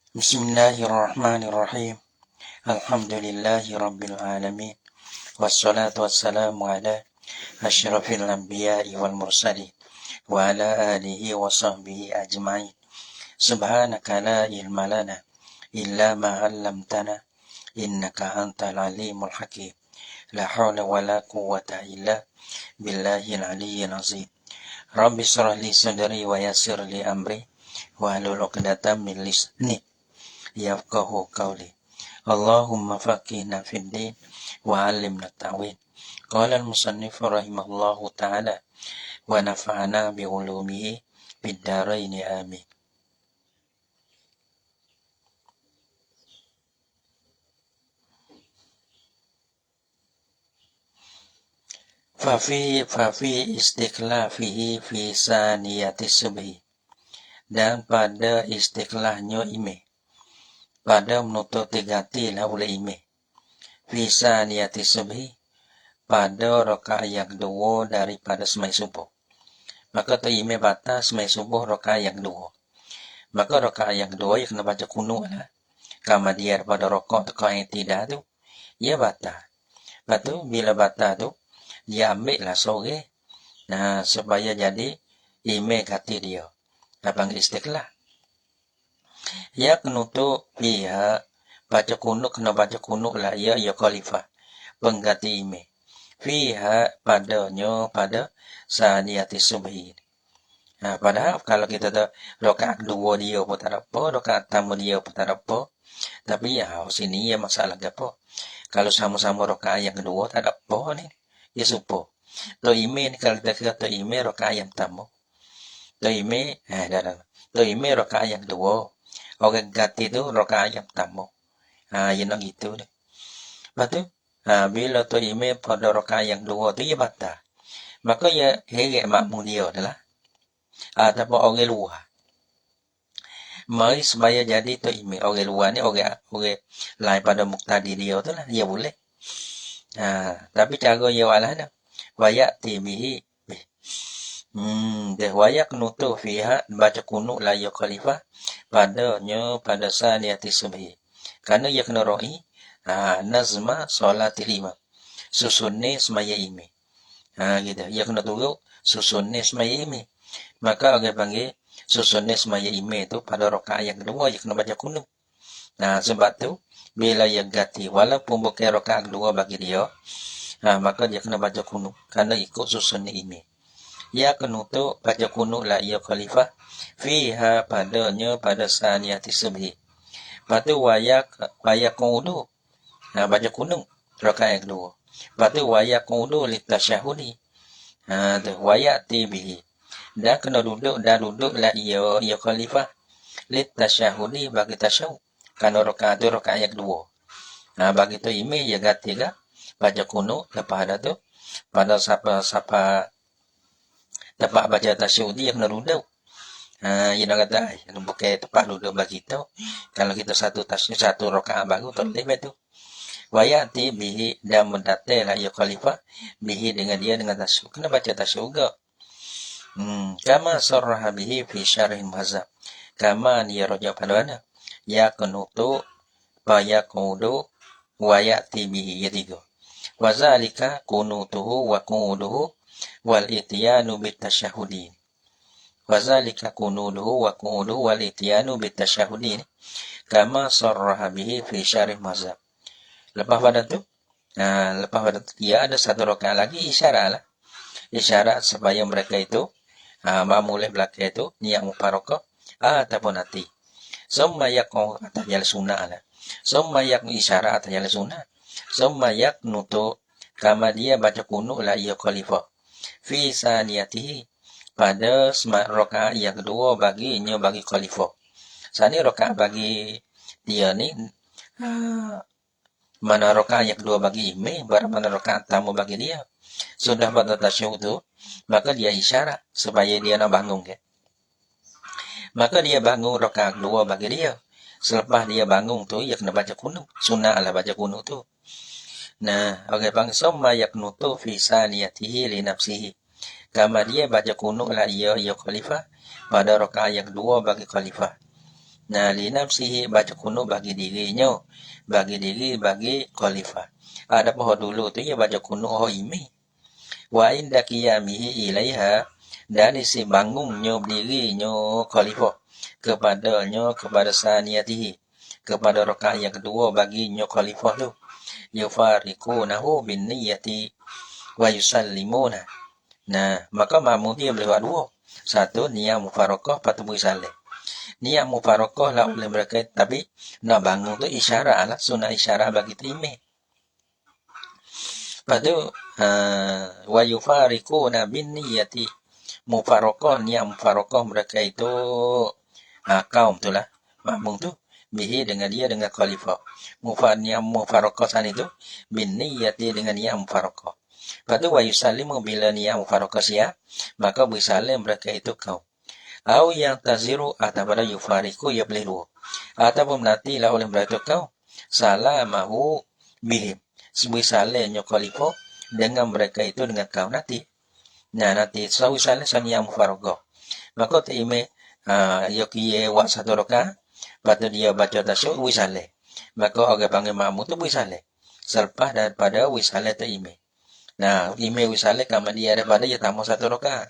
Bismillahirrahmanirrahim. Alhamdulillahi rabbil alamin. Wassalatu wassalamu ala asyrafil anbiya'i wal mursalin wa ala alihi wa sahbihi ajma'in. Subhanaka la ilma lana illa ma 'allamtana innaka antal alimul hakim. La hawla wa la quwwata illa billahil aliyyil azim. Rabbi shrah li sadri wa yassir li amri wa hlul 'uqdatam min lisani yafqahu qawli. Allahumma faqihna fid din wa 'allimna ta'wil. Qala al-musannif rahimahullahu ta'ala wa nafa'ana bi 'ulumihi fid dharain amin. Fafi istiklafihi fi saniyati subhi, dan pada istiklahnya ime, pada menutup tigati lah oleh ime, fi saniyati subhi, pada rakaat yang kedua daripada semai subuh. Maka tu ime batas semai subuh rakaat yang kedua. Maka rakaat yang kedua ia kena baca kunut lah. Kama dia pada rakaat tu kau yang tidak tu, ia batas. Lepas tu bila batas tu dia ambil lah sore, nah supaya jadi ime kati dia. Dia panggil istiqlah. Ia kenutuk pihak baca kunut kena baca kunut lah ia khalifah pengganti ime. Pihak padanya pada saniyati subhi. Nah, padahal kalau kita tahu rakaat kedua dia pun tak apa, rakaat pertama dia pun tak apa. Tapi ya sini ya masalah apa? Kalau sama-sama rakaat yang kedua tak ada apa ni. Ya supo. To ime ni kalau kita kata ime rakaat yang pertama. To ime to ime rakaat yang kedua. Orang ganti tu rakaat yang pertama. Ya nak gitu deh. Lepas tu bila to ime pada rakaat yang kedua tu ya batal. Maka ya heret makmum dia adalah ataupun orang luar. Mari supaya jadi tu ime orang luar ni orang lain pada muqtadi dia tu lah dia boleh. Tapi cara dia walah dah. Wayak tibihi. Wayak nutu fiha baca kunut la ya khalifah pada saniyati subhi. Kerana ia kena ra'i nazma solatil imam. Susunni semaya ime. Gitu. Ia kena turut susunni semaya ime. Maka orang panggil susunni semaya ime tu pada rakaat yang kedua ia kena baca kunut. Sebab tu bila ia ganti walaupun bukan rakaat kedua bagi dia, maka dia kena baca kunut kerana ikut susunnya ime. Ia kena tu baca kunut la ia khalifah fiha padanya pada saniyati subhi. Lepas tu wayak kudu baca kunut rakaat yang kedua. Lepas tu wayak kudu li tasyahudi. Tu wayak tibihi. Dan kena duduk la ia khalifah li tasyahudi bagi tasyahud. Kerana rakaat tu rakaat yang kedua. Bagi tu ime ia ganti lah baca kunut lepas ada tu pada siapa tempat baca tasyahud dia kena duduk. Ia nak kata bukan tempat duduk bagi tu. Kalau kita satu tasyahud satu rakaat baru tak boleh betul. Wayati bihi dan mendatailah ia khalifah bihi dengan dia dengan tasyahud. Kena baca tasyahud juga. Kama sarraha bihi fi syarih mazhab. Kama dia rojak pada mana? Ya kunutu wa kudu wa ya'ti bihi ya tiga. Wa zalika kunutuhu wa quduhu wal ityanu bitasyahudin. Wa zalika kunutuhu wa quduhu wal ityanu bitasyahudin kama sarraha bihi fi syarih mazhab. Lepas pada tu dia ada satu rakaat lagi isyarat supaya mereka itu mamulih belakang itu niat mubarakah ataupun nanti. Summa yakun atas jalan sunnah lah. Summa yakun isyarat atas jalan sunnah. Summa yaknutu kama dia baca kunut la ia khalifah. Fi saniyatihi pada rakaat yang kedua baginya bagi khalifah. Sani rakaat bagi dia ni mana rakaat yang kedua bagi imam, mana rakaat pertama bagi dia. Sudah pada tasyahud tu, maka dia isyarat supaya dia nak bangun ke. Maka dia bangun rakaat kedua bagi dia. Selepas dia bangun tu, ia kena baca kunut. Sunnah lah baca kunut tu. Orang panggil summa yaknutu fi saniyatihi li nafsihi. Kama dia baca kunut lah ia khalifah pada rakaat yang kedua bagi khalifah. Nah, li nafsihi baca kunut bagi dirinya, bagi khalifah. Ada pohon dulu tu ya baca kunut ime. Wa inda qiyamihi ilaiha, dari si bangunnya berdirinya khalifah kepada saniyatihi, kepada rakaat yang kedua baginya khalifah tu, yufariqunahu bin niyyati wa yusallimuna. Nah, maka makmum dia boleh buat dua. Satu, niat mufarakah, patu bersalim. Niat mufarakah lah oleh mereka, tapi nak bangun tu isyarat lah, sunat isyarat bagi terima. Lepas tu, wa yufariquna bin niyyati, mufarakah, niat mufarakah mereka itu kaum tu lah, makmum tu, bihi dengan dia, dengan khalifah. Niat mufarakah sana itu, bin niyyati dengan niat mufarakah. Lepas tu, wa yusallimu bila niat mufarakah siap, maka bersalim mereka itu kaum. Au yang taziru atau pada yufariku ya boleh dua. Ataupun nanti lah oleh mereka kau salamahu bihim. Sebuah salahnya khalifah dengan mereka itu dengan kau nanti. Nah nanti sawi salah sani yang mufaragah. Maka terima yokiye wak satu rakaat. Lepas dia baca tasyuk wisalah. Maka orang panggil makmum tu wisalah. Selepas daripada wisalah terima. Nah ime wisalah kama dia daripada dia tambah satu rakaat.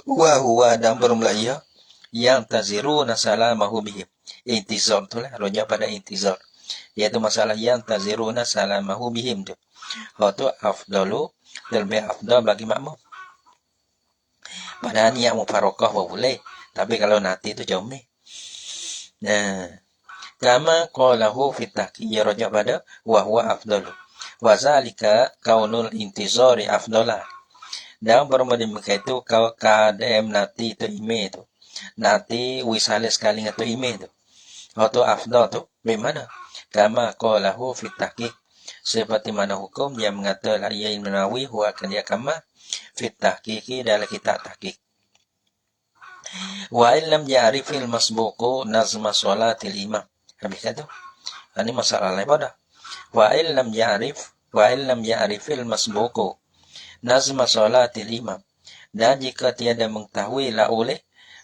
Huwa dan bermulaiya yang taziruna salamahu bihim. Intizar tu lah, rujuk pada intizar. Iaitu masalah yang taziruna salamahu bihim tu. Itu afdalu, lebih afdal bagi makmum. Padahal niat mufarakah boleh, tapi kalau nanti tu jauh ni. Nah, kama qalahu fit tahqiq, rujuk pada wa huwa afdalu. Wa zalika kaunul intizari afdalah. Dan bermula itu kau kadem nanti tu ime tu. Nanti wisale sekali ngatu ime tu. Atau afdal tu bagaimana? Kama qalahu fit tahqiq. Seperti mana hukum dia mengatakan ia Ibn Nawawi huwa akan dia kama fit tahqiqi dalam kitab tahqiq. Wa illam ya'rifil masbuqu nazma salatil imam. Habis kata. Ini masalah lain pada. Wa illam ya'rifil masbuqu nazma salatil imam. Dan jika tiada mengetahui lah oleh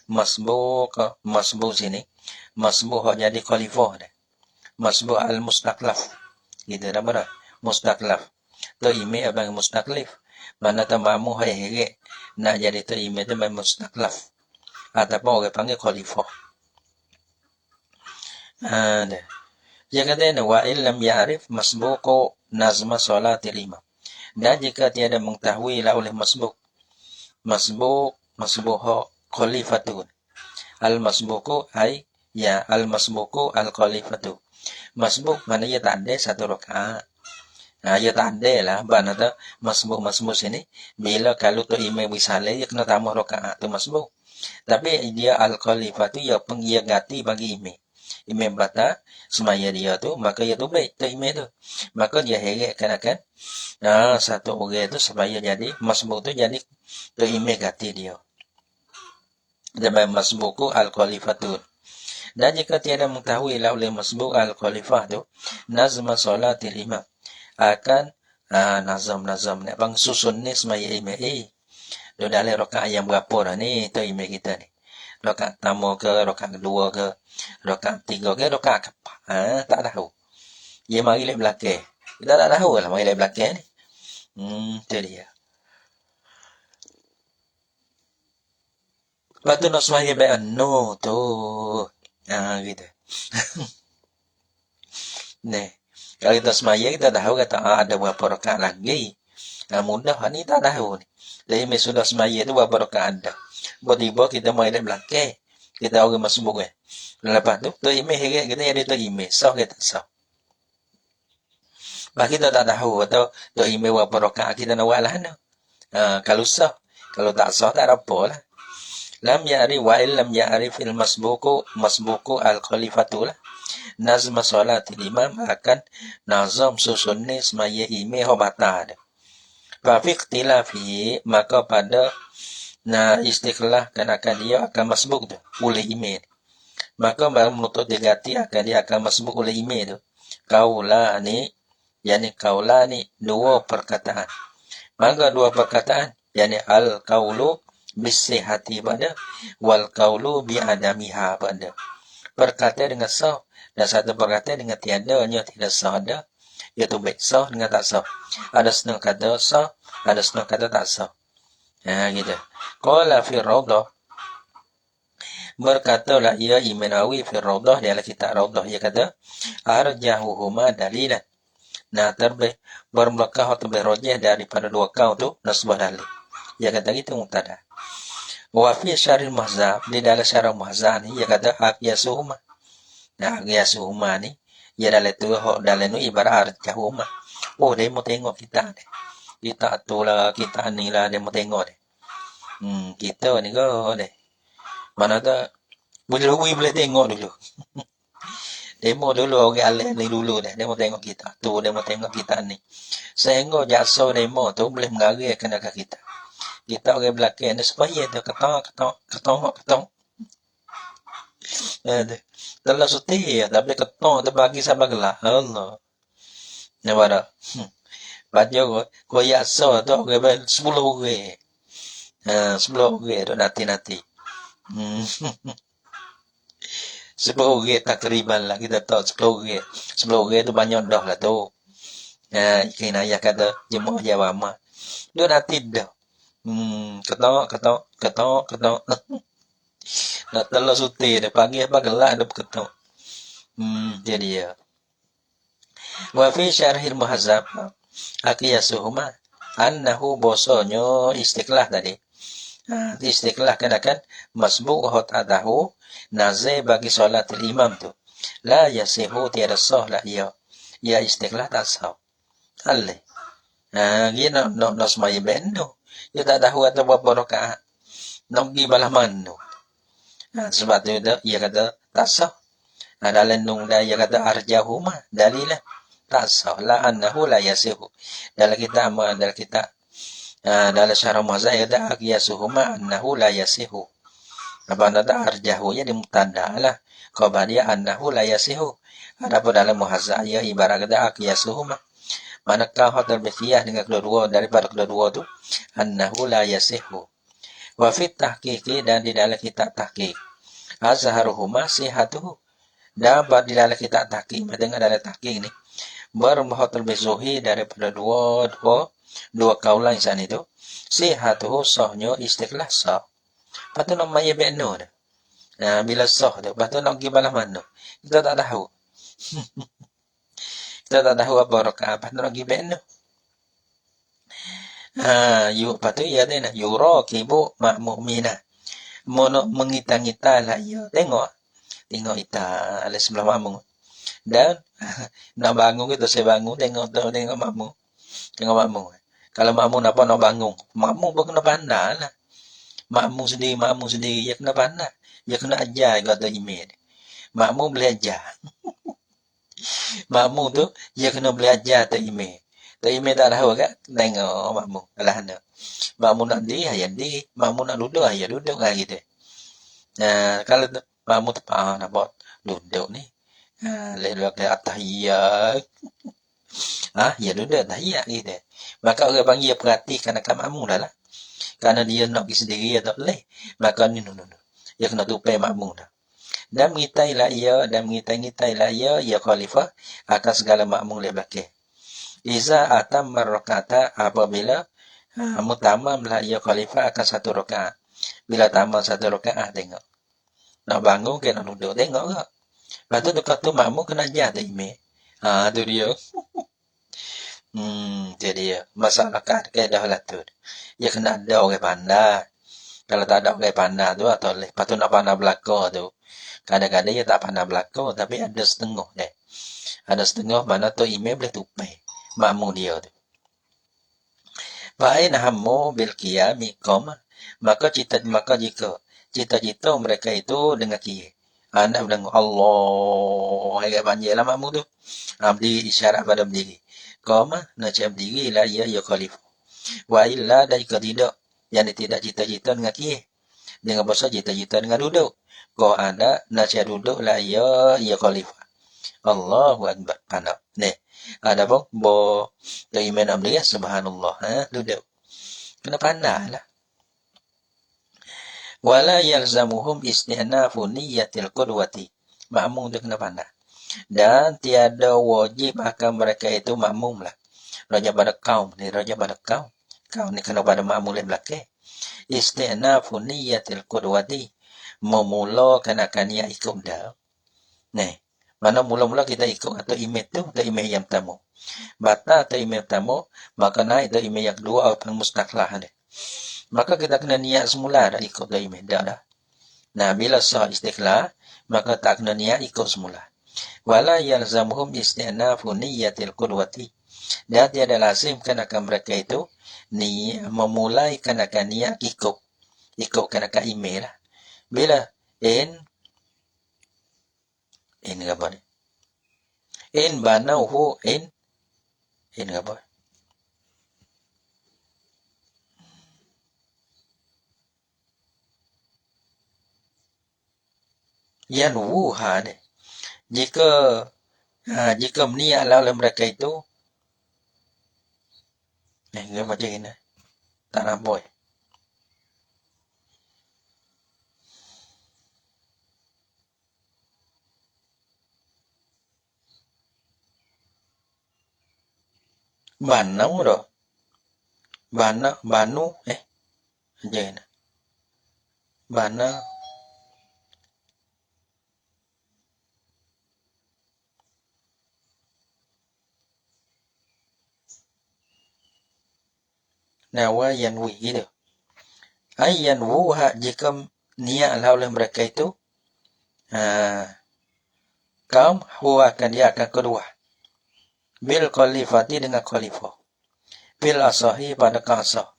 masbuk sini, masbuk jadi khalifah dah. Masbuk al-mustaklaf. Gitu dah mana? Mustaklaf. Tu ime abang mustaklif. Mana tamamu hai nak jadi tu ime tu memang mustaklaf. Ataupun orang panggil khalifah. Ada. Dia kata wa illam ya'rif masbuqu nazma salatil imam. Dan jika tiada mengetahui lah oleh masbuk khalifatun. Al-masbuku ay ya al-masbuku al-khalifatu. Masbuk mana ia tak ada satu rakaat. Nah, ia tak ada lah. Mana tu masbuk sini. Bila kalau tu imam wisalah, ia kena tambah rakaat tu masbuk. Tapi dia al-khalifatu, ia ganti bagi imam. Imam bata semaya dia tu, maka ia tu baik tu imam tu. Maka dia heretkan akan satu orang tu supaya jadi masbuk tu jadi tu imam ganti dia. Dan masbuku al-khalifatun. Dan jika tiada mengetahui lah oleh masbuk al-khalifah tu, nazma salatil imam. Akan nazam nak bang susun ni semaya imam. Dia dalam rakaat yang berapa dah ni, tu imam kita ni. Rakaat pertama ke, rakaat kedua ke, rakaat tiga ke, rakaat keempat. Tak tahu. Dia mari lek belakang. Kita tak tahu lah mari lek belakang ni. Tu dia. Lepas tu nak semaya baik no tu. Gitu. Nih. Kalau kita semaya kita tahu kata ada berapa rakaat lagi. Mudah ni tak tahu ni. Jadi sudah semaya tu berapa rakaat ada. Tiba-tiba kita mari lek belakang. Kita orang masbuk kan. Lepas tu imam heret kita ada tu imam. Sah kita sah. Bah kita tak tahu atau tu imam berapa rakaat kita nak buat lah. Kalau sah. Kalau tak sah tak ada apa lah. Lam ya'ri wa illam ya'rifil masbuku al-khalifatu lah. Nazma salatil imam akan nazam susunni semaya imam hobata ada. Fa fi ikhtilafi, maka pada istiqlah akan dia akan masbuk tu oleh imam. Maka baru menuntut digati akan dia akan masbuk oleh imam tu. Kaula ni dua perkataan. Maka dua perkataan yani al-qaulu bisihati pada wal qaulu bi adamiha pada. berkata dengan sah, dan satu berkata dengan tiadanya tidak sah ada, iaitu baik sah dengan tak sah. Ada setengah kata sah, ada setengah kata tak sah. Gitu. Qala fi Rawdah, berkatalah ia Imam Nawawi fi Rawdah, di dalam kitab Rawdah, ia kata arjahuhuma dalilan. Nah, bermelekah atau berrojah daripada dua kaum tu nasbah dalil. Ia kata gitu mubtada. Wa fi syaril mahzab, di dalam syarah mahzab ni ia kata aqyasuhuma. Nah, aqyasuhuma ni ia dalam tu dalam ni ibarat arjahuhuma. Oh, dia mau tengok kita ni. Kita tu lah, kita ni lah, dia mau tengok ni. Kita ni kau ni. Mana tak boleh tengok dulu. Demo dulu orang alim ni dulu dah. Dia mau tengok kita. Tu dia mau tengok kita ni. Sehingga jasa demo tu boleh mengarahkan ke kita. Kita orang belakang ni supaya tu ketong. Telah suti ya. Tapi ketong tu bagi sama gelap. Allah. Ni pada. Baca ko jasa tu orang 10 orang. 10 orang tu nanti. 10 orang takriban lah kita tahu 10 orang. 10 orang tu banyak dah lah tu. Kena ayah kata jemaah jawama. Dia nanti dah. Ketok. Nak telah suti dah pagi apa gelak dah ketok. Jadi ya. Wa fi syarhil muhazzab aqyasuhuma annahu bosonyo istiqlah tadi. Istiqlah kan masbuk hot adahu nazai bagi solat imam tu la yasihu tiada sah lah ia istiqlah tak sah alle gina no semaya bendo ia tak tahu atau berapa rakaat nak pergi balah mana sebab tu ia kata tak sah dalam nung dah ia kata arjahuma dalilah tak sah la annahu la yasihu dalam kita dalam syarah mazhab ada aqyasuhuma annahu la yasihu. Apa nada arjahu ya di mubtada lah. Khabariyah annahu la yasihu. Adapun dalam muhazzab ya ibarat kata aqyasuhuma. Manakah hal bersiyah dengan kedua daripada kedua tu annahu la yasihu. Wa fi tahqiqi dan di dalam kitab tahqiq. Azharuhuma sihatuhu. Dapat di dalam kitab tahqiq dengan dalam tahqiq ni bermahatul bezuhi daripada dua kaulan sana itu sihatuhu sahnya istiqlah sah. Patut nak maya be'no dah. Bila sah tu, patut nak pergi balah mana. Kita tak tahu. Kita tak tahu apa rakaat, patut nak pergi be'no. Patut ia dia nak yuraqibu ma'mu'minah. Mono mengita-ngita lah ia. Tengok kita ala sebelah makmum. Dan nak bangun kita saya bangun tengok makmum. Tengok makmum. Kalau makmum apa nak bangun, makmum pun kena pandai lah. Makmum sendiri, dia kena pandai. Dia kena ajar, kata imam. Makmum boleh ajar. Makmum tu, dia kena boleh ajar tak imam. Tak imam tak tahu kan? Tengok makmum. Alah nak. Makmum nak diri, ayah diri. Makmum nak duduk, ayah duduk lah gitu. Kalau makmum tepat, nak buat duduk ni. Lepas ke atahiyat. Ya duduk tahiyat gitu. Maka orang panggil perhatikan akan makmum dah lah. Kerana dia nak pergi sendiri dia tak boleh. Maka ni no. Dia kena tupai makmum dah. Dan mengitailah ia khalifah akan segala makmum le belakang. Iza atam marrakata apabila mutamamlah ia khalifah akan satu rakaat. Bila tamat satu rakaat tengok. Nak bangun ke nak duduk tengok ke. Lepas tu dekat tu makmum kena ajar tak imam. Tu dia. Jadi masalah kaedah lah tu. Dia kena ada orang pandai. Kalau tak ada orang pandai tu atau lepas tu nak pandai belakang tu. Kadang-kadang dia tak pandai belakang tapi ada setengah deh. Ada setengah mana tu imam boleh tupai makmum dia tu. Fa'in hammu bil qiyami qama. Maka jika cita-cita mereka itu dengan qiyam. Anak bilang Allah, agak panjanglah makmum tu. Berdiri isyarat pada berdiri. Qama nak berdiri lah ia khalifah. Wa illa dan jika tidak, yang tidak cita-cita dengan qiyam. Dengan bahasa cita-cita dengan duduk. Kau ada nak duduk lah ia khalifah. Allahu akbar. Anak. Ni. Ada pun dari mana beliau subhanallah, duduk. Kena pandai lah. Wala yalzamuhum istihnafu niyyatil qudwati. Makmum tu kena pandai. Dan tiada wajib akan mereka itu makmum lah. Raja pada kaum ni, raja pada kaum. Kaum ni kena pada makmum di belakang. Isti'nafu niyatil qudwati. Memulakan akan niat ikut dah. Nih, mana mula-mula kita ikut atau imam tu, atau imam yang pertama. Bata atau imam pertama, maka naik atau imam yang kedua atau mustaqlah ni. Maka kita kena niat semula dah ikut atau imam dah. Nah, bila sah istiqlal, maka tak kena niat ikut semula. Wala yalzamuhum isti'nafu niyatil qudwati. Dan tiada lazimkan akan mereka itu memulaikan akan niat ikutkan akan imam lah. Bila in apa ni? In banauhu in apa? Yanwuha ni. Jika meniaklah oleh mereka itu macam ini. Tak nampak. Banau dah. Banu macam ini. Bana nawa yanwi gitu. Yanwuha jika niatlah oleh mereka itu kaum huwa akan dia akan kedua. Bil khalifati dengan khalifah. Bil asahi pada kasah.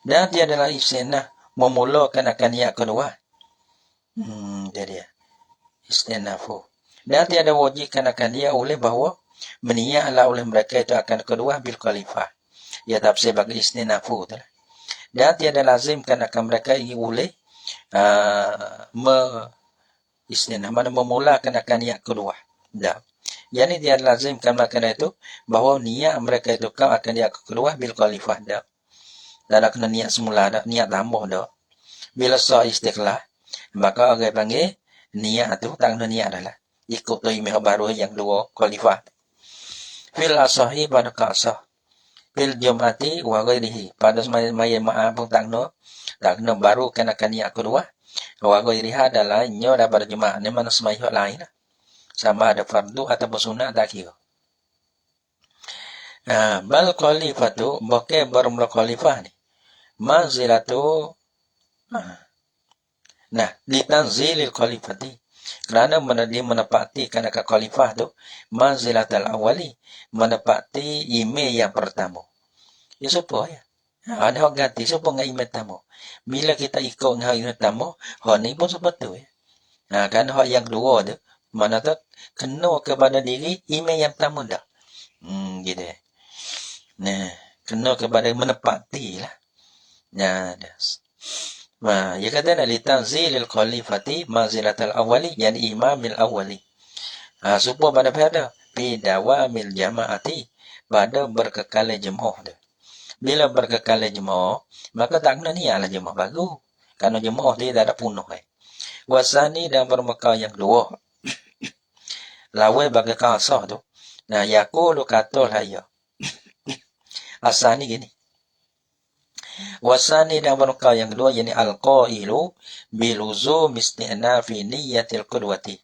Dan dia adalah istinah memulakan akan niat kedua. Jadi istinafu. Dan tiada wajibkan akan dia oleh bahawa meniaklah oleh mereka itu akan kedua bil khalifah. Ya tafsir bagi istinafu tu. Dan tiada lazimkan akan mereka ini oleh mana memulakan akan niat kedua. Dah. Jadi dia lazimkan mereka itu bahawa niat mereka itu kau akan niat kedua bil khalifah dah. Dan kena niat semula dah, niat tambah dah. Bila sah istiqlal, maka orang panggil niat tu tak kena niat dah lah. Ikut tu imam baru yang dua khalifah. Fil asahi pada kasah. Fil jum'ati wa ghairihi. Pada semaya maaf pun tak kena baru kena niat kedua. Wa ghairiha adalah nyo daripada jemaah ni mana semaya lain lah. Sama ada fardu atau sunat tak kira. Bal khalifatu bukan bermula khalifah ni. Manzilatu litanzilil khalifati. Kerana dia menepati kerana khalifah tu manzilatul awali, menepati imam yang pertama. Ya supaya ada orang ganti supaya imam pertama. Bila kita ikut dengan imam pertama, hak ni pun seperti kan hak yang kedua tu mana tu kena kepada diri imam yang pertama dah. Gitu. Nah, kena kepada menepati lah. Nah, ya kata li tanzilil khalifati manzilatul awali yani imamil awali. Supaya pada pada bidawamil jamaati pada berkekal jemaah dia. Bila berkekal jemaah, maka tak kena niatlah jemaah baru. Kerana jemaah dia tak ada penuh. Wasani dan bermekah yang kedua. Lawai bagi kasah tu. Nah, yaqulu katul hayya. Asani gini. Wasani dan bermekah yang kedua yani al-qailu biluzum isti'nafi niyatil qudwati.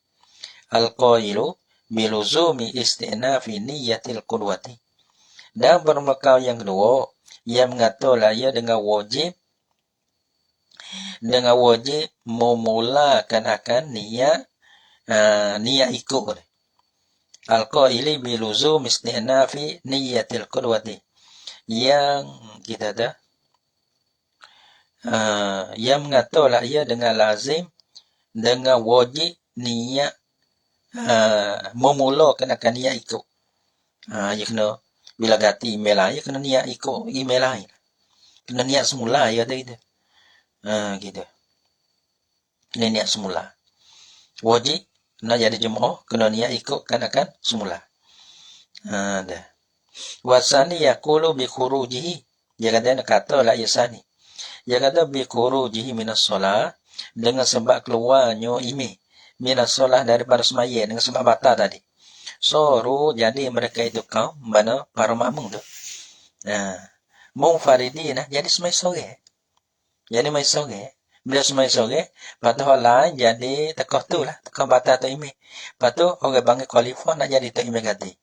Al-qailu biluzumi isti'nafi niyatil qudwati. Dan bermekah yang kedua yang mengatakan ia dengan wajib memulakan akan niat ikut. Al-qaili biluzum isti'nafi niyatil qudwati. Yang kita dah yang mengatakan ia dengan lazim dengan wajib niat memulakan akan niat ikut. Ya kena bila ganti email lain, kena niat ikut email lain. Kena niat semula ya tadi tu. Gitu. Kena niat semula. Wajib nak jadi jemaah kena niat ikut kan akan semula. Dah. Wasani yaqulu bi khurujihi Dia kata la yasani. Dia kata bi khurujihi minas solat dengan sebab keluarnya imi minas solat daripada semaya dengan sebab batal tadi. Soru jadi mereka itu kaum mana para makmum tu. Munfaridi nah jadi semai sore. Jadi mai sore. Bila semai sore, patut lain jadi tekah tu lah, tekah batal tu imi. Patut orang bangun kualifon nak jadi tu imi ganti.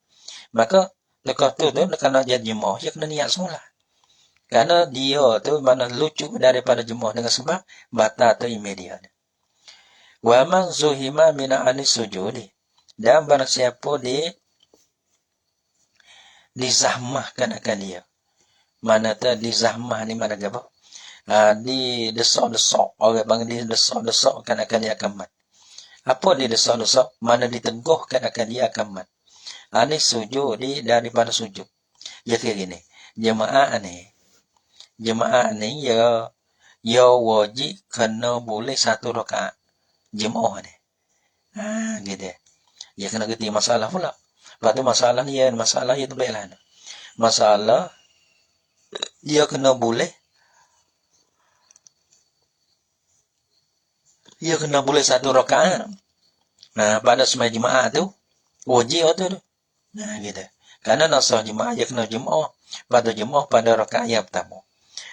Maka tekah tu nak jadi jemaah, dia kena niat semula. Karena dia tu mana lucu daripada jemaah dengan sebab batal tu imi dia. Wa man zuhima mina anis sujudi. Dan barang siapa dizahmahkan akan dia. Mana tu dizahmah ni mana apa? Di desak-desak. Orang panggil di desak-desak akan dia akan mat. Apa di desak-desak? Mana diteguhkan akan dia akan mat. Anis sujudi daripada sujud. Ya kira gini. Jemaah ni ya wajib kena boleh satu rakaat jemaah ni. Gitu. Ya kena gerti masalah pula. Lepas tu masalah ni tu baiklah. Masalah dia kena boleh satu rakaat. Pada semai jemaah tu wajib tu. Gitu. Karena nasah jemaah dia kena jemaah pada rakaat yang pertama.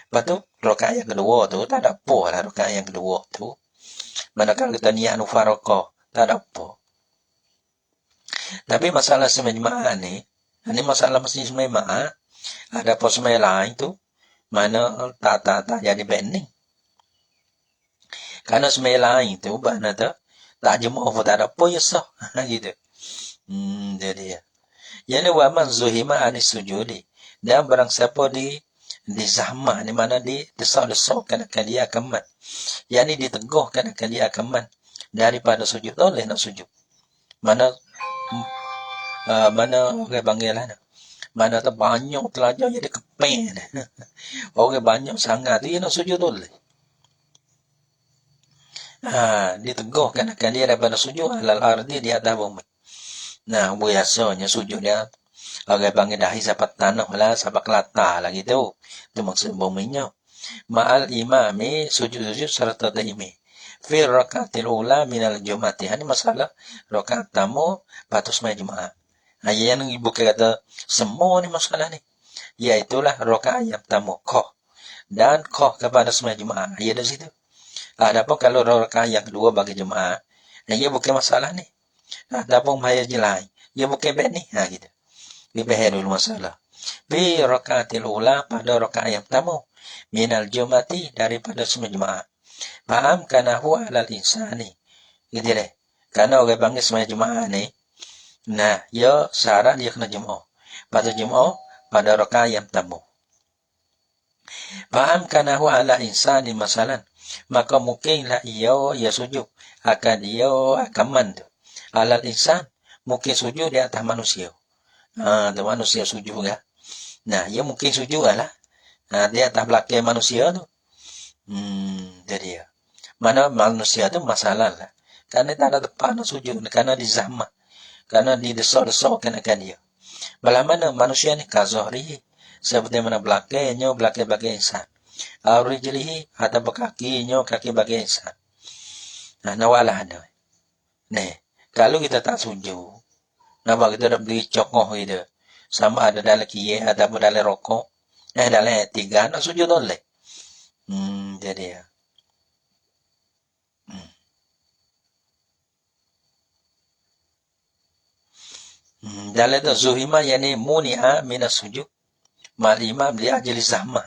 Lepas tu rakaat yang kedua tu tak ada apa lah rakaat yang kedua tu. Manakala kita niat mufarakah tak ada apa. Tapi masalah semai jemaah ni masalah mesti semai jemaah. Ada apa semai lain tu mana tak jadi bending. Karena semai lain tu mana tak jemaah pun tak ada apa ya sah. Gitu. Jadi ya. Yang ni wa man zuhima anis sujudi. Dan barang siapa dizahmah ni mana desak-desakkan akan dia akan mat. Yang ni diteguhkan akan dia akan mat daripada sujud. Boleh nak sujud. Mana orang panggil lah. Mana tu banyak telajar jadi kepen. Orang banyak sangat dia nak sujud boleh. Diteguhkan akan dia daripada sujud alal ardi di atas bumi. Biasanya sujud dia orang panggil dah sahabat tanah lah, sahabat kelata lah gitu. Itu maksud buminya. Ma'al imami sujud serta taimi. Fi rakatil ula minal jumati. Ini masalah rakaat tamu patus mai jemaah. Yang ibu kata semua ni masalah ni. Iaitulah rakaat yang pertama qah. Dan qah kepada semua jemaah. Ia dari situ. Adapun kalau rakaat yang kedua bagi jemaah, ia bukan masalah ni. Adapun bahaya jelai, ia bukan bad ni. Gitu. Dibahas dulu masalah. Bi rakaatil ula pada rakaat yang pertama. Minal jumati daripada semua jemaah. Faham kana huwa alal insani. Gitu deh. Karena orang panggil semua jemaah ni, ya syarat dia kena jemaah. Pada jemaah pada rakaat yang pertama. Faham kana huwa ala insani masalan. Maka mungkinlah ia sujud akan dia akan mandu. Alal insan mungkin sujud di atas manusia. Tu manusia sujud juga. Ia mungkin sujud lah. Di atas belakang manusia tu. Jadi ya. Mana manusia tu masalah lah. Karena tak ada tempat nak sujud. Karena dizahmah. Karena didesak-desakkan akan dia. Bagaimana mana manusia ni kazahri. Seperti mana belakangnya bagi insan. Rijlihi atau kakinya kaki bagi insan. Nawalah ada. Kalau kita tak sujud. Nampak kita dah beli cokoh gitu. Sama ada dalam kiyah ataupun dalam rokok. Dalam tiga nak sujud boleh. Jadi ya. Dalam itu zuhima yani muni'a minas sujud. Mal imam li ajli zahmah.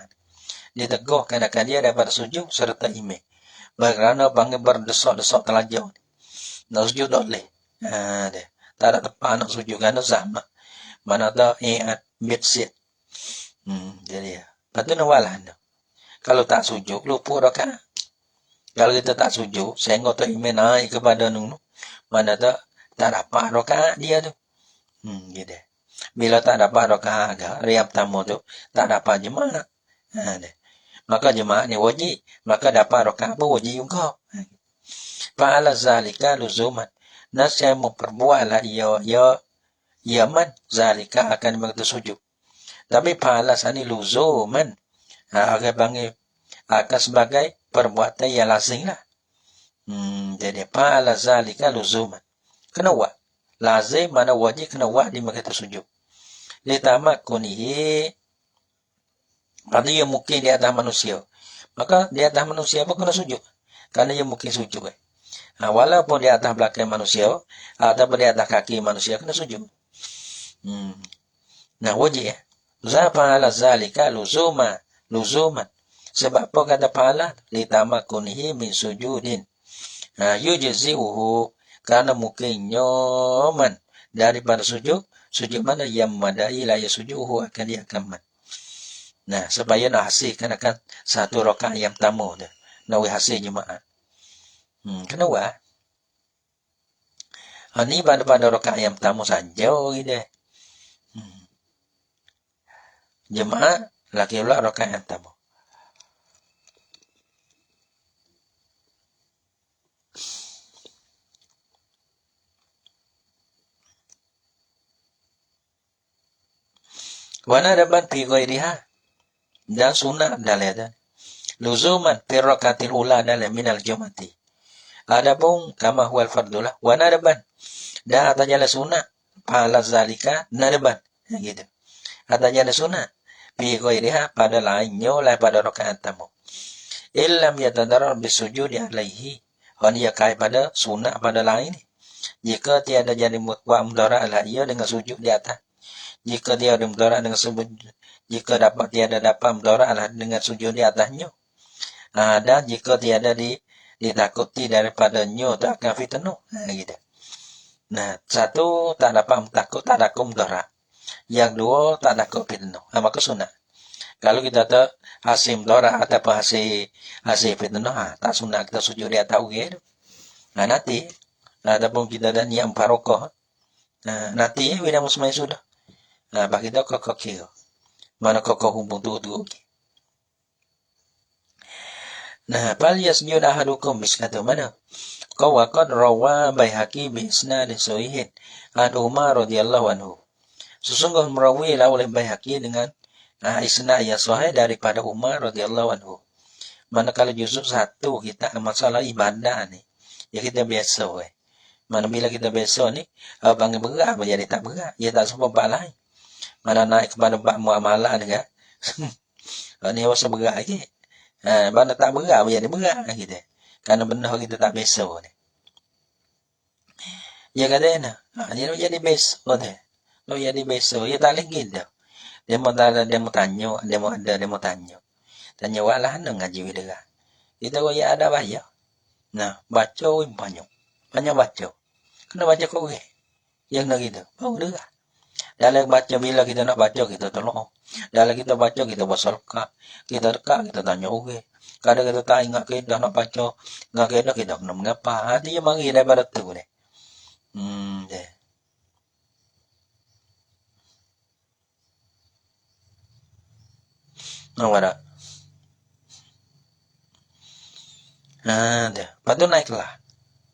Diteguhkan akan dia daripada sujud serta imam. Kerana bangga berdesak-desak telajau. Nak sujud boleh. Tak ada tempat nak sujud kerana zahmah. Mana ada bedsit. Jadi ya. Lepas tu nawalah. Kalau tak sujud, lupa rakaat. Kalau kita tak sujud, sehingga tu imam naik kepada nunu. Mana tak dapat rakaat dia tu. Gitu. Bila tak dapat rakaat agak, riap tamu tu, tak dapat jemaah. Maka jemaah ni wajib. Maka dapat rakaat pun wajib juga. Fa'ala zalika luzuman. Nas yang memperbuatlah ia man zalika akan begitu sujud. Tapi fa'ala sani luzuman. Agak panggil akan sebagai perbuatan yang lazim lah. Jadi fa'ala zalika luzuman. Kena buat. Lazim mana wajib kena buat di maka tersujud. Litamakunihi pada yang mungkin di atas manusia. Maka di atas manusia pun kena sujud. Karena yang mungkin sujud. Walaupun di atas belakang manusia ataupun di atas kaki manusia kena sujud. Nah wajib ya. Zafa'ala zalika luzuman. Sebab apa kata fa'ala? Litamakunihi min sujudin. Yujzi'uhu karena mungkin nyoman daripada sujud mana yang madai la yasujuhu akan diakamkan. Nah, supaya nak hasilkan akan satu rakaat yang pertama tu. Nak hasil jemaah. Kenapa? Ini pada rakaat yang pertama saja gitu. Jemaah laki pula rakaat yang pertama. Wana dapat fi ghairiha dan sunnah dalam luzuman fi rakaatil ula dalam minal jumati. Adapun kama huwal fardulah wana dapat dan atajala sunnah pala zalika nadaban gitu. Atajala sunnah fi ghairiha pada lainnya lain pada rakaat tamu. Illam yatadarrar bisujudi alaihi. Hanya kai pada sunnah pada lain. Jika tiada jadi mudarat ala ia dengan sujud di atas. Jika dia ada mudarat dengan sujud, jika tiada dapat mudarat dengan sujud di atasnya. Dan jika tiada ditakuti daripadanya tak akan fitnah. Gitu. Nah, satu tak dapat takut, tak ada mudarat. Yang dua tak ada fitnah. Maka sunnah. Kalau kita tak hasil mudarat atau hasil fitnah, tak sunnah kita sujud di atas gitu. Nah, nanti ataupun kita ada niat barokah. Nanti bila musmai sudah. Bagi kita kokoh kira. Mana kokoh humpung tu. Nah, fal yasjud ahadukum biskatu mana? Kau waqad rawa Baihaqi bi isnadin sahihin an Umar radhiyallahu anhu. Sesungguhnya merawilah oleh Baihaqi dengan isnad yang sahih daripada Umar radhiyallahu anhu. Manakala juzuk 1 kita masalah ibadah ni. Ya kita biasa Mana bila kita biasa ni panggil berat menjadi tak berat. Ya tak sempat lain. Mana naik kepada bab muamalah dengan ni rasa berat lagi. Mana tak berat menjadi berat gitu. Karena benar kita tak biasa ni. Ya kata nak. Dia nak jadi biasa tu. Nak jadi biasa. Ya tak lagi dah. Dia mau tanya, dia mau tanya. Tanya walah nak ngaji widara. Kita ya ada bayar. Nah, baca banyak. Banyak baca. Kena baca kau yang nak gitu. Baru dah. Dalam baca bila kita nak baca kita tolong. Dalam kita baca kita bersolkah. Kita dekat kita tanya Kadang kita tak ingat kita nak baca. Ingat kita nak mengapa. Dia mari daripada tu ni. Deh. Nampak tak? Deh. Lepas tu naik kelas.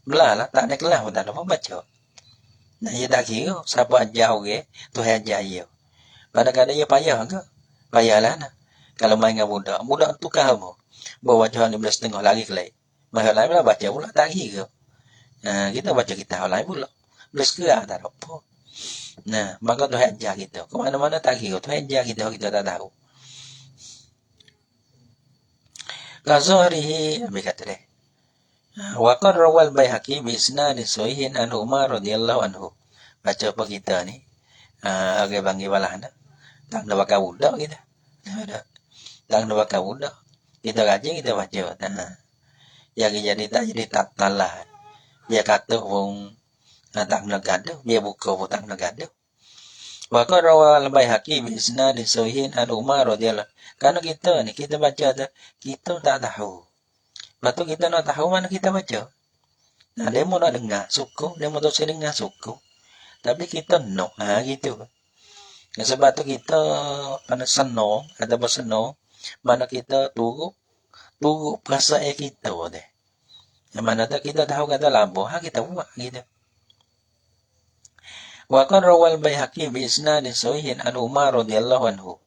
Belah lah. Tak naik kelas pun tak ada apa baca. Nah, ia tak kira. Siapa ajar Tuhan ajar ia. Kadang-kadang ia payah ke? Payahlah nak. Kalau main dengan budak. Budak tu kamu. Bawa baca 15.30 lagi ke lain. Masa lain pula baca pula tak kira. Kita baca kitab lain pula. Belas kira tak ada apa. Nah, maka Tuhan ajar kita. Ke mana-mana tak kira. Tuhan ajar kita tak tahu. Kazahrihi. Habis kata dia. Waqad rawal Baihaqi bi isnadin sahihin an Umar radhiyallahu anhu. Baca apa kita ni? Agak banggi balah nak. Tak nak bakal budak kita. Tak nak bakal budak. Kita kaji kita baca. Yang jadi tak talah. Dia kata pun tak nak gaduh. Dia buka pun tak nak gaduh. Waqad rawal Baihaqi bi isnadin sahihin an Umar radhiyallahu. Karena kita ni kita baca tu kita tak tahu. Lepas tu kita nak tahu mana kita baca. Nah, dia mau nak dengar suku, dia mau tahu saya dengar suku. Tapi kita nak, gitu. Sebab tu kita pada senang, ataupun senang, mana kita turut perasaan kita deh. Yang mana tu kita tahu kata lampu, kita buat gitu. Wa qad rawal Baihaqi bi isnadin sahihin an Umar radhiyallahu anhu.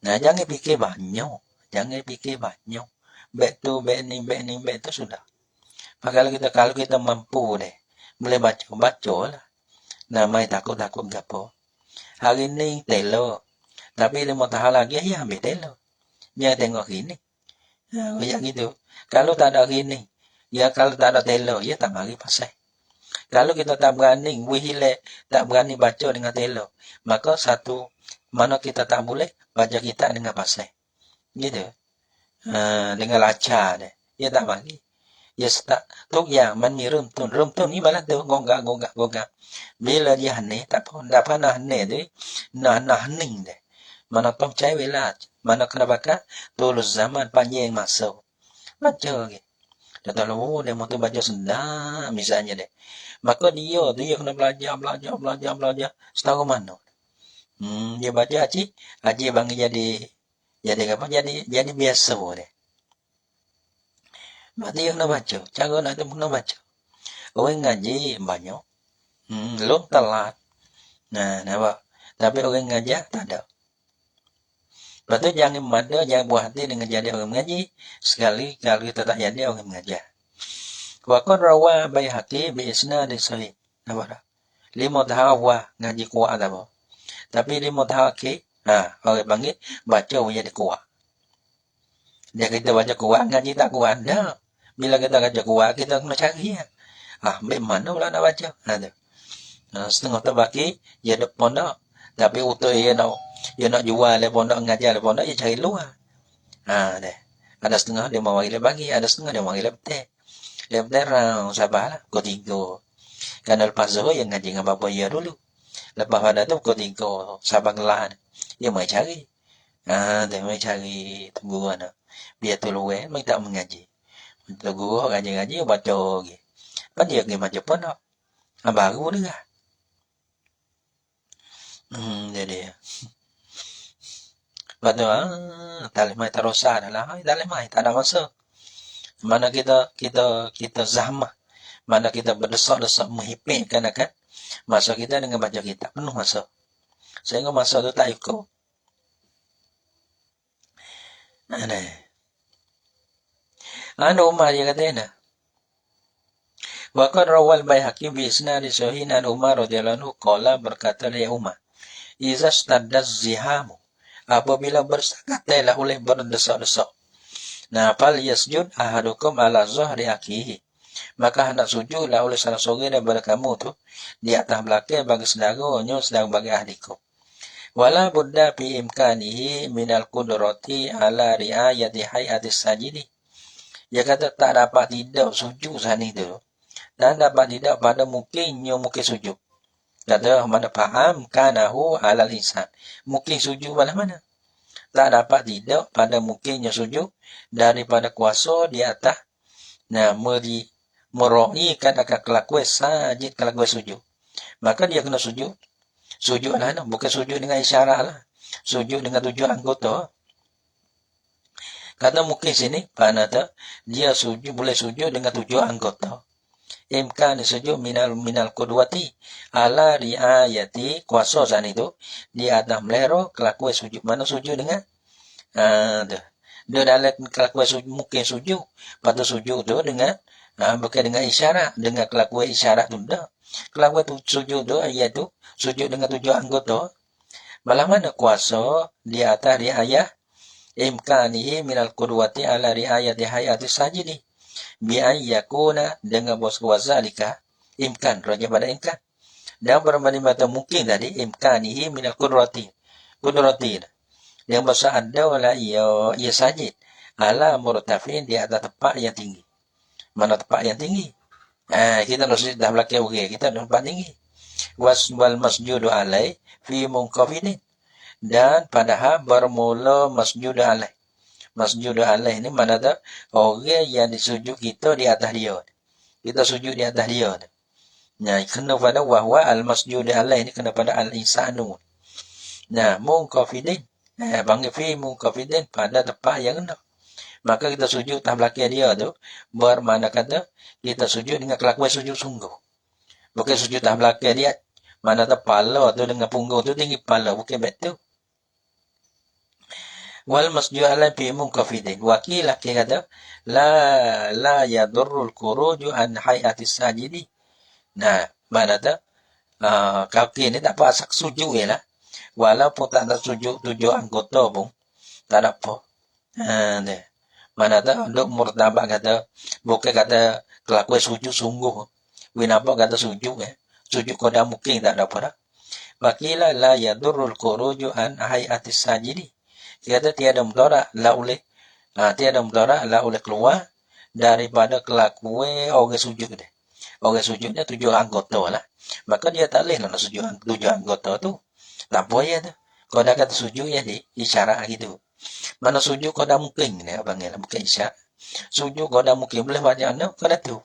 Nah, jangan fikir banyak. Jangan fikir banyak. Baik tu, baik ni, baik tu sudah. Kalau kita mampu deh, boleh baca lah. Namai takut gapo. Hari ni telo. Tapi 5 tahun lagi ya ambil telo. Jangan tengok ini. Ya gitu. Kalau tak ada ini, ya kalau tak ada telo, ya tak mari pasal. Kalau kita tak berani, wihile, tak berani baca dengan telo, maka satu, mana kita tak boleh, baca kita dengan pasal. Gitu. Dengan lancar deh. Ya tak mari. Ya tak. Tuk yang mani rumtun ni balas tu, gogak. Bila dia hane, tak pernah hane tu, nah hening deh. Mana tong cai wela, mana kena bakar, tulus zaman panjang masuk. Baca lagi. Dia tahu, dia mau tu baca senang, misalnya deh. Maka dia kena belajar. Setahu mana? Dia baca haji bang jadi apa? Jadi biasa deh. Berarti dia kena baca. Cara nak tu kena baca. Orang ngaji banyak. Belum telat. Nah, nampak. Tapi orang ngajar tak ada. Lepas tu jangan buah hati dengan jadi orang mengaji. Sekali kalau kita tak jadi orang mengajar. Wakon rawa Baihaqi bi isnad sahih. Nampak tak? 5 tahun ngaji kuat tak apa. Tapi 5 tahun orang panggil baca jadi kuat. Dia kita baca kuat, ngaji tak kuat dah. Bila kita baca kuat, kita kena cari ya. Mana pula nak baca? Setengah terbaki, dia ada pondok. Tapi utuh dia nak jual le pondok, ngajar le pondok, dia cari luar. Deh. Ada setengah dia mau bagi, ada setengah dia mau betul. Dia betul sabarlah, kau tinggal. Karena lepas zuhur yang ngaji dengan bapa dia dulu. Lepas pada tu kau tinggal sabar ngelan. Dia mau cari. Dia mau cari tungguan. Biar tu luar, mereka tak mengaji. Tunggu ngaji baca lagi. Kan dia pergi macam pondok. Baru dengar. Jadi lepas tu tak lemah terosa adalah tak lemah tak ada masa. Mana kita zahmah, mana kita berdesak-desak menghipikkan akan masa kita dengan baca kitab penuh masa. Sehingga masa tu tak ikut. Umar dia kata wa qad rawal Baihaqi bi isnad sahih an Umar radhiyallahu anhu qala berkata ya Umar iza stadda zihamu apabila bersakatlah oleh berdesak-desak fal yasjud ahadukum ala zahri akihi maka hendak sujudlah oleh salah seorang daripada kamu tu di atas belakang bagi saudaranya sedang bagi ahliku wala budda fi imkanihi minal qudrati ala riayati hayatis sajidi. Dia kata tak dapat tidak sujud sana itu. Dan dapat tidak pada mungkin sujud. Kata mana faham kanahu alal insan. Mungkin sujud mana? Tak dapat tidak pada mungkinnya sujud daripada kuasa di atas. Meraikan akan kelakuan sajid kelakuan sujud. Maka dia kena sujud. Sujud lah, bukan sujud dengan isyarat lah. Sujud dengan 7 anggota. Kata mungkin sini, mana tak? Dia boleh sujud dengan 7 anggota. Imkan sujud minal qudwati ala riayati kuasa sana itu di atas melero kelakuan sujud. Mana sujud dengan? Dia dalam kelakuan sujud mungkin sujud. Pada sujud tu dengan bukan dengan isyarat, dengan kelakuan isyarat tu dah. Kelakuan tu sujud tu iaitu sujud dengan 7 anggota. Malah mana kuasa di atas riayah imkanihi minal qudwati ala riayati hayati sajidi bi ayyakuna dengan bos kuazalika imkan raja pada imkan dan berbanding mata mungkin tadi imkanihi minal qudrati yang bahasa ada wala ia sajid ala murtafin di atas tempat yang tinggi. Mana tempat yang tinggi? Kita harus dah belakang kita tempat tinggi. Wal masjudu alai fi munqafidin. Dan padahal bermula masjud alaih. Masjud alaih ini mana tak? Orang yang disujud kita di atas dia. Kita sujud di atas dia. Kena pada wahwa al-masjud alaih ini kena pada al-insanu. Munqafidin. Panggil fi munqafidin pada tempat yang kena. Maka kita sujud atas belakang dia tu. Bermakna kata kita sujud dengan kelakuan sujud sungguh. Bukan sujud atas belakang dia. Mana tak pala tu dengan punggung tu tinggi pala. Bukan betul. wal masjid ala fi munkafidin wa qila kata la yadurrul khuruju an hayati sajidi. Nah, mana tu kaki ni tak apa sak sujud je lah, walaupun tak ada sujud 7 anggota pun tak ada apa. Deh. Mana tu duk murtabak kata bukan kata kelakuan sujud sungguh. Winapa kata sujud sujud koda mungkin tak ada apa dah. Wakila la yadurrul khuruju an hayati sajidi. Kata tiada mudarat la oleh tiada mudarat la oleh keluar daripada kelakuan orang sujud dia. Orang sujudnya 7 anggota lah. Maka dia tak boleh nak sujud 7 anggota tu. Tak boleh tu. Kau dah kata sujud ya di isyarat gitu. Mana sujud kau dah mungkin ni abang ni bukan isyarat. Sujud kau dah mungkin boleh macam mana kau dah tu.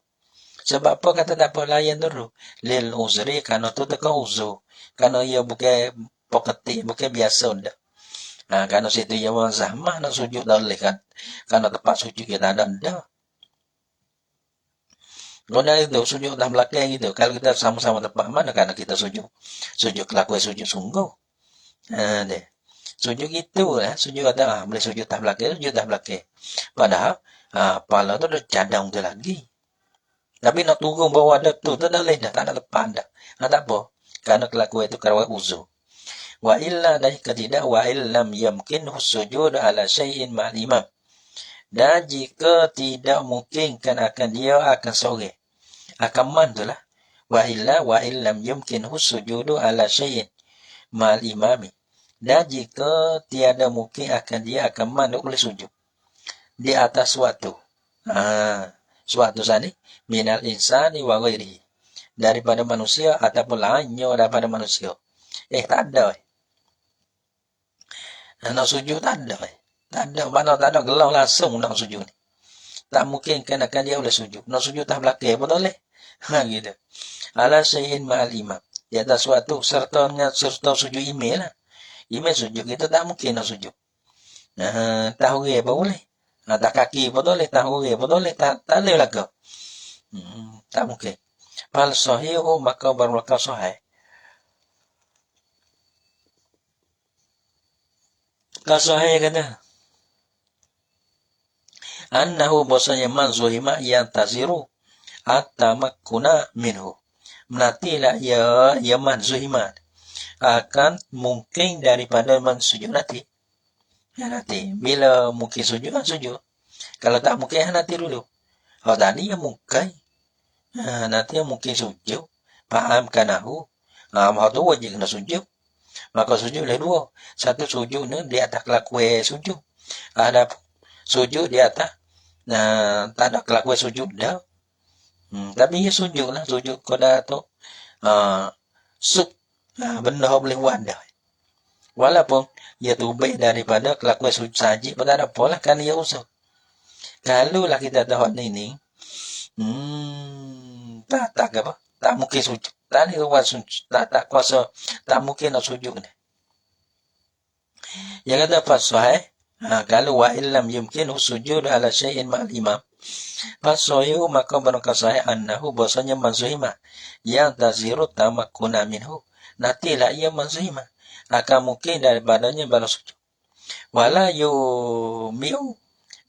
Sebab apa kata tak apa layan dulu. Lil uzri kerana tu teka uzur. Kerana ia bukan poketik, bukan biasa dah. Kerana situ ia orang zahmah nak sujud dah boleh kan. Kerana tempat sujud kita ada dah. Guna itu sujud dah belakang gitu. Kalau kita sama-sama tempat mana kerana kita sujud. Sujud kelakuan sujud sungguh. Deh. Sujud gitu lah. Sujud ada boleh sujud dah belakang, sujud dah belakang. Padahal pala tu dah cadang tu lagi. Tapi nak turun bawah ada tu dah boleh dah. Tak ada lepas dah. Tak apa. Kerana kelakuan itu kerana uzur. Wa illa dan ketidak wa illam yamkin sujud ala syai'in ma'al imam. Dan jika tidak mungkinkan akan dia akan sore. Akan man tu lah. Wa illam yumkin sujudu ala syai'in ma'al imami. Dan jika tiada mungkin akan dia akan man boleh sujud. Di atas suatu. Suatu sana. Minal insani wa ghairihi. Daripada manusia ataupun lainnya daripada manusia. Tak ada. Nak sujud tak ada. Tak ada, mana tak ada gelau langsung nak sujud ni. Tak mungkin kan akan dia boleh sujud. Nak sujud tak belakang pun boleh. Gitu. Ala syai'in ma'al imam. Dia ada suatu serta sujud email lah. Email sujud kita tak mungkin nak sujud. Tahu dia pun boleh. Tak kaki pun boleh. Tahu dia pun boleh. Tak boleh lah kau. Tak mungkin. Fal sahihu maka bermulaka sahih. Kau sahih kata. Annahu bahasanya man zuhima yang taziru at-tamakkuna minhu. Menantilah ia man zuhima akan mungkin daripada man sujud nanti. Ya nanti. Bila mungkin sujud, sujud. Kalau tak mungkin, nanti dulu. Tadi yang mungkin. Nanti yang mungkin sujud. Fahamkan aku. Mahu tu wajib kena sujud. Maka sujud oleh dua. Satu sujud ni di atas kelakuan sujud. Ada sujud di atas. Tak ada kelakuan sujud dah. Tapi ia sujud lah. Sujud kau dah tu. Benda boleh buat dah. Walaupun ia tubik daripada kelakuan sujud saja. Tak ada apa lah. Kerana ia usah. Kalau lah kita tahu ni. Tak apa. Tak mungkin sujud. Tak ada tak kuasa. Tak mungkin nak sujud ni. Yang kata fasahih. Kalau wa illam yumkin sujud ala syai'in ma'al imam. Fasahihu maka berangkat sahih annahu bahasanya manzuhimah. Yang taziru tamakkuna minhu. Nantilah ia manzuhimah. Akan mungkin daripadanya bala sujud. Wala yumi'u.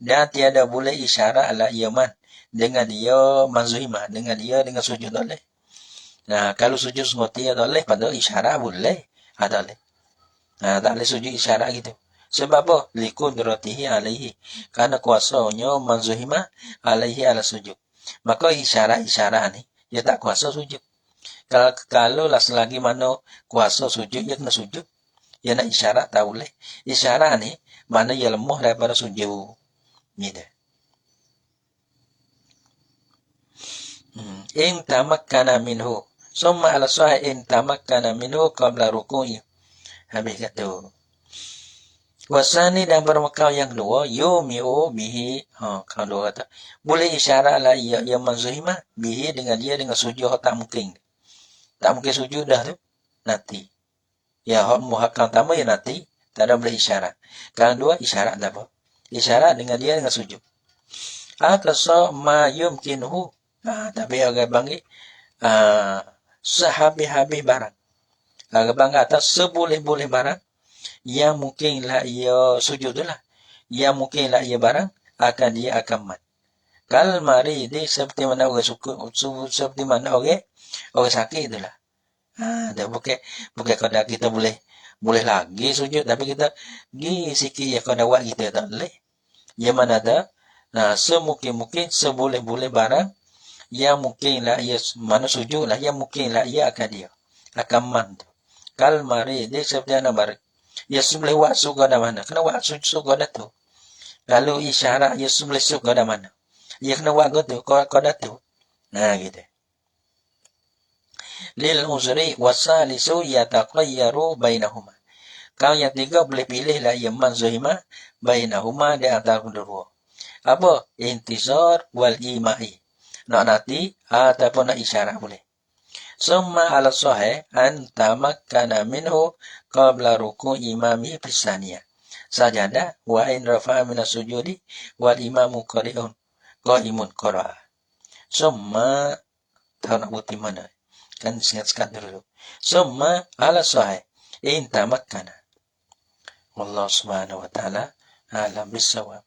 Dan tiada boleh isyarat ala iyaman. Dengan dia manzuhimah. Dengan sujud oleh. Kalau sujud semua oleh pada isyarat boleh. Tak boleh sujud isyarat gitu. Sebab apa? Liqudratihi alaihi. Karena kuasanya manzuhimah alaihi ala sujud. Maka isyarat ni, dia tak kuasa sujud. Kalau lah selagi mana kuasa sujud, dia kena sujud. Dia nak isyarat tak boleh. Isyarat ni, mana dia lemah daripada sujud. Gitu. In tamakkana minhu. Summa ala sahih in tamakkana minhu qabla ruku'i. Habis kata. Wasani dan bermakau yang kedua, yumi'u bihi. Kalau kata, boleh isyarat lah ia manzuhimah bihi dengan dia dengan sujud tak mungkin. Tak mungkin sujud dah tu. Nanti. Ya, muhakkam pertama ya nanti. Tak ada boleh isyarat. Kalau dua, isyarat tak apa. Isyarat dengan dia dengan sujud. Akasa ma yumkinuhu. Tapi orang panggil sehabis-habis barang. Orang panggil atas seboleh-boleh barang. Yang mungkinlah ia sujud tu lah. ia mungkin lah ia barang akan dia akan mat. Kal mari di seperti mana orang seperti mana orang sakit itulah. Dah bukan kada kita boleh lagi sujud tapi kita sikit ya kada buat kita tak boleh. Ya mana dah? Nah, semungkin seboleh-boleh barang yang mungkin lah ia mana sujud lah yang mungkin lah ia akan dia akan mantu. Kal mari dia seperti mana bar. Ya seboleh buat suka dah mana? Kena buat suka dah tu. Lalu isyarat ya seboleh suka dah mana? Ya kena buat tu kau dah tu. Nah gitu. Lil uzri wasalisu yataqayyaru bainahuma. Kau yang tiga boleh pilih lah yang manzuhima bainahuma di antara kedua. Apa? Intizar wal imai. Nak nanti ataupun nak isyarat boleh. Summa ala sahih an tamakkana minhu qabla ruku' imami fisaniya. Sajadah wa in rafa'a min as-sujudi wal imamu qaimun qara'a. Summa tahu nak buat mana? Kan sekat dulu. Summa ala sahih in tamakkana. Wallahu subhanahu wa ta'ala alam bisawab.